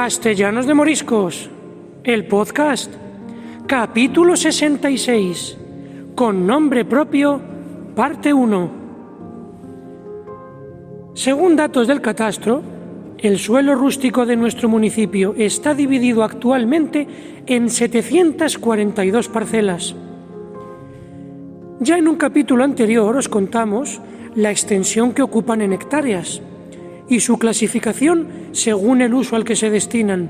Castellanos de Moriscos, el podcast, capítulo 66, con nombre propio, parte 1. Según datos del catastro, el suelo rústico de nuestro municipio está dividido actualmente en 742 parcelas. Ya en un capítulo anterior os contamos la extensión que ocupan en hectáreas y su clasificación según el uso al que se destinan.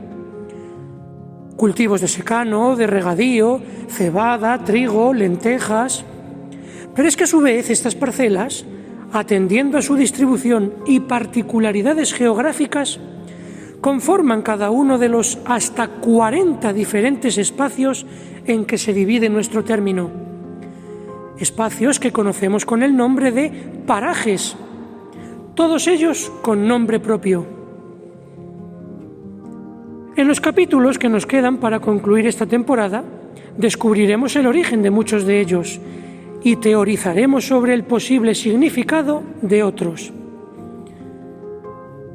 Cultivos de secano, de regadío, cebada, trigo, lentejas. Pero es que a su vez estas parcelas, atendiendo a su distribución y particularidades geográficas, conforman cada uno de los hasta 40 diferentes espacios en que se divide nuestro término. Espacios que conocemos con el nombre de parajes, todos ellos con nombre propio. En los capítulos que nos quedan para concluir esta temporada, descubriremos el origen de muchos de ellos y teorizaremos sobre el posible significado de otros.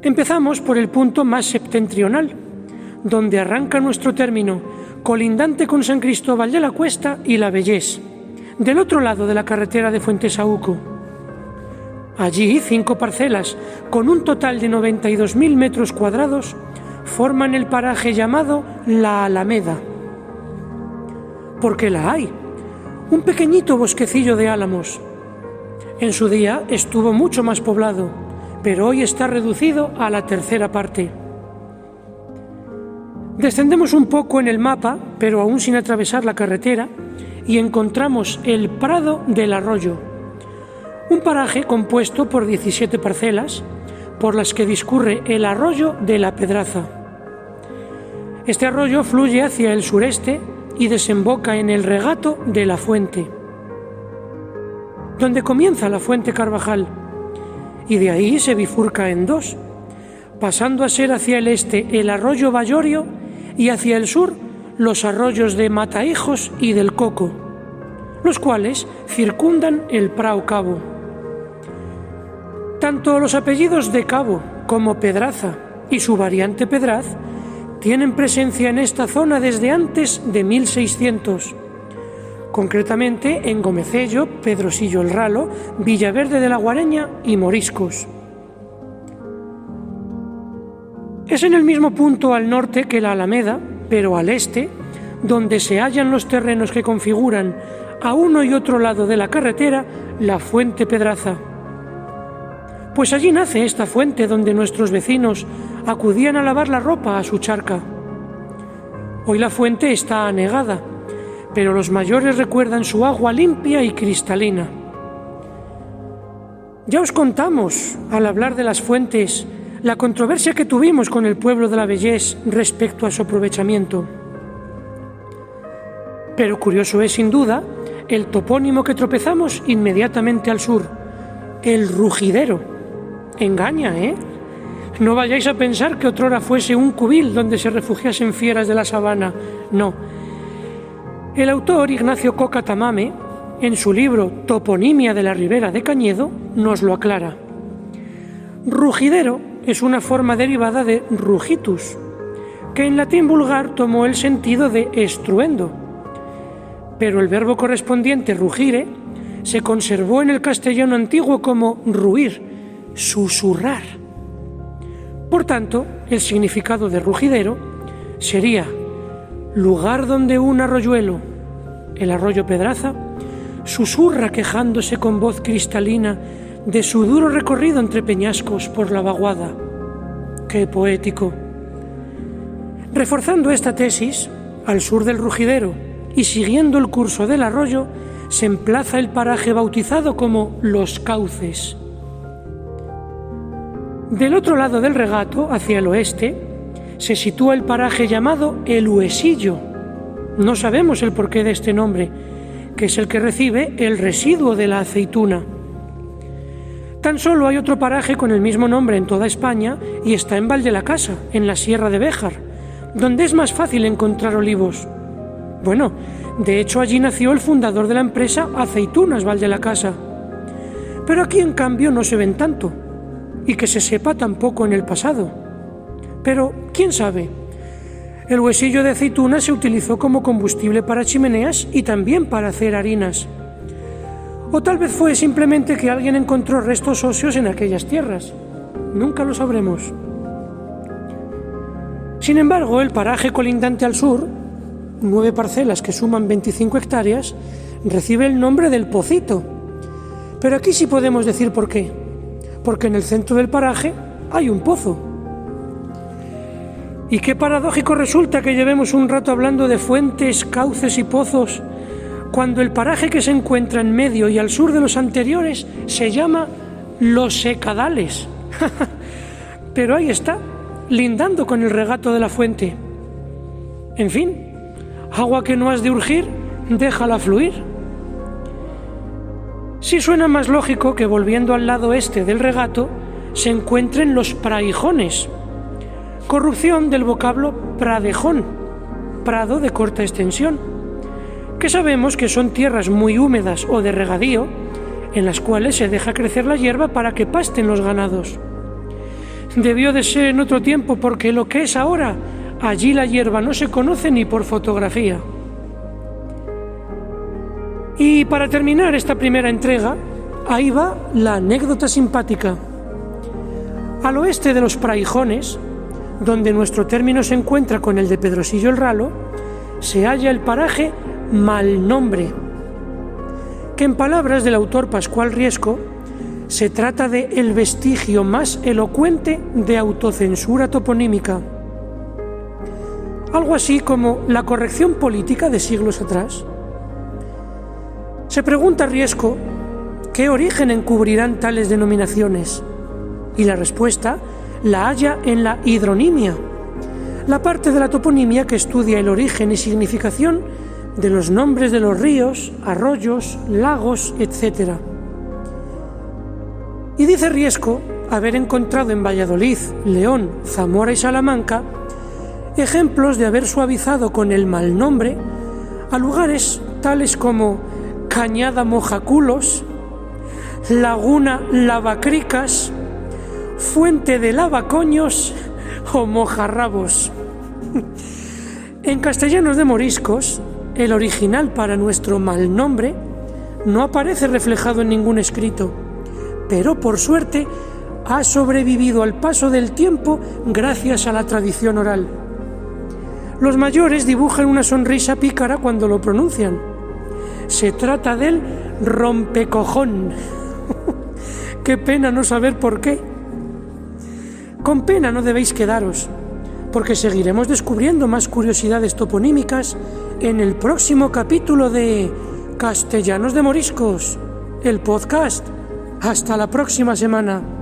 Empezamos por el punto más septentrional, donde arranca nuestro término, colindante con San Cristóbal de la Cuesta y La Vellés, del otro lado de la carretera de Fuentesaúco. Allí, 5 parcelas, con un total de 92.000 metros cuadrados, forman el paraje llamado La Alameda. Porque la hay, un pequeñito bosquecillo de álamos. En su día estuvo mucho más poblado, pero hoy está reducido a la tercera parte. Descendemos un poco en el mapa, pero aún sin atravesar la carretera, y encontramos el Prado del Arroyo, un paraje compuesto por 17 parcelas, por las que discurre el arroyo de la Pedraza. Este arroyo fluye hacia el sureste y desemboca en el regato de la Fuente, donde comienza la Fuente Carvajal, y de ahí se bifurca en dos, pasando a ser hacia el este el arroyo Ballorio y hacia el sur los arroyos de Mataijos y del Coco, los cuales circundan el Prao Cabo. Tanto los apellidos de Cabo como Pedraza y su variante Pedraz tienen presencia en esta zona desde antes de 1600, concretamente en Gomecello, Pedrosillo el Ralo, Villaverde de la Guareña y Moriscos. Es en el mismo punto al norte que la Alameda, pero al este, donde se hallan los terrenos que configuran a uno y otro lado de la carretera la Fuente Pedraza. Pues allí nace esta fuente donde nuestros vecinos acudían a lavar la ropa a su charca. Hoy la fuente está anegada, pero los mayores recuerdan su agua limpia y cristalina. Ya os contamos, al hablar de las fuentes, la controversia que tuvimos con el pueblo de La Vellés respecto a su aprovechamiento. Pero curioso es, sin duda, el topónimo que tropezamos inmediatamente al sur, el Rugidero. Engaña, ¿eh? No vayáis a pensar que otrora fuese un cubil donde se refugiasen fieras de la sabana. No. El autor, Ignacio Coca Tamame, en su libro Toponimia de la Ribera de Cañedo, nos lo aclara. Rugidero es una forma derivada de rugitus, que en latín vulgar tomó el sentido de estruendo, pero el verbo correspondiente rugire se conservó en el castellano antiguo como ruir, susurrar. Por tanto, el significado de rugidero sería lugar donde un arroyuelo, el arroyo Pedraza, susurra quejándose con voz cristalina de su duro recorrido entre peñascos por la vaguada. ¡Qué poético! Reforzando esta tesis, al sur del Rugidero y siguiendo el curso del arroyo, se emplaza el paraje bautizado como Los Cauces. Del otro lado del regato, hacia el oeste, se sitúa el paraje llamado El Huesillo. No sabemos el porqué de este nombre, que es el que recibe el residuo de la aceituna. Tan solo hay otro paraje con el mismo nombre en toda España y está en Valdelacasa, en la Sierra de Béjar, donde es más fácil encontrar olivos. Bueno, de hecho allí nació el fundador de la empresa Aceitunas Valdelacasa. Pero aquí en cambio no se ven tanto, y que se sepa tampoco en el pasado. Pero, quién sabe, El huesillo de aceituna se utilizó como combustible para chimeneas y también para hacer harinas. O tal vez fue simplemente que alguien encontró restos óseos en aquellas tierras. Nunca lo sabremos. Sin embargo, el paraje colindante al sur, 9 parcelas que suman 25 hectáreas, recibe el nombre del Pocito. Pero aquí sí podemos decir por qué. Porque en el centro del paraje hay un pozo. Y qué paradójico resulta que llevemos un rato hablando de fuentes, cauces y pozos, cuando el paraje que se encuentra en medio y al sur de los anteriores se llama Los Secadales. Pero ahí está, lindando con el regato de la fuente. En fin, agua que no has de urgir, déjala fluir. Sí suena más lógico que volviendo al lado este del regato se encuentren los praijones, corrupción del vocablo pradejón, prado de corta extensión, que sabemos que son tierras muy húmedas o de regadío, en las cuales se deja crecer la hierba para que pasten los ganados. Debió de ser en otro tiempo, porque lo que es ahora, allí la hierba no se conoce ni por fotografía. Y para terminar esta primera entrega, ahí va la anécdota simpática. Al oeste de los Praijones, donde nuestro término se encuentra con el de Pedrosillo el Ralo, se halla el paraje Malnombre, que en palabras del autor Pascual Riesco, se trata de el vestigio más elocuente de autocensura toponímica. Algo así como la corrección política de siglos atrás. Se pregunta Riesco qué origen encubrirán tales denominaciones, y la respuesta la halla en la hidronimia, la parte de la toponimia que estudia el origen y significación de los nombres de los ríos, arroyos, lagos, etc. Y dice Riesco haber encontrado en Valladolid, León, Zamora y Salamanca ejemplos de haber suavizado con el mal nombre a lugares tales como Cañada Mojaculos, Laguna Lavacricas, Fuente de Lavacoños o Mojarrabos. En Castellanos de Moriscos, el original para nuestro mal nombre no aparece reflejado en ningún escrito, pero por suerte ha sobrevivido al paso del tiempo gracias a la tradición oral. Los mayores dibujan una sonrisa pícara cuando lo pronuncian. Se trata del rompecojón. Qué pena no saber por qué. Con pena no debéis quedaros, porque seguiremos descubriendo más curiosidades toponímicas en el próximo capítulo de Castellanos de Moriscos, el podcast. Hasta la próxima semana.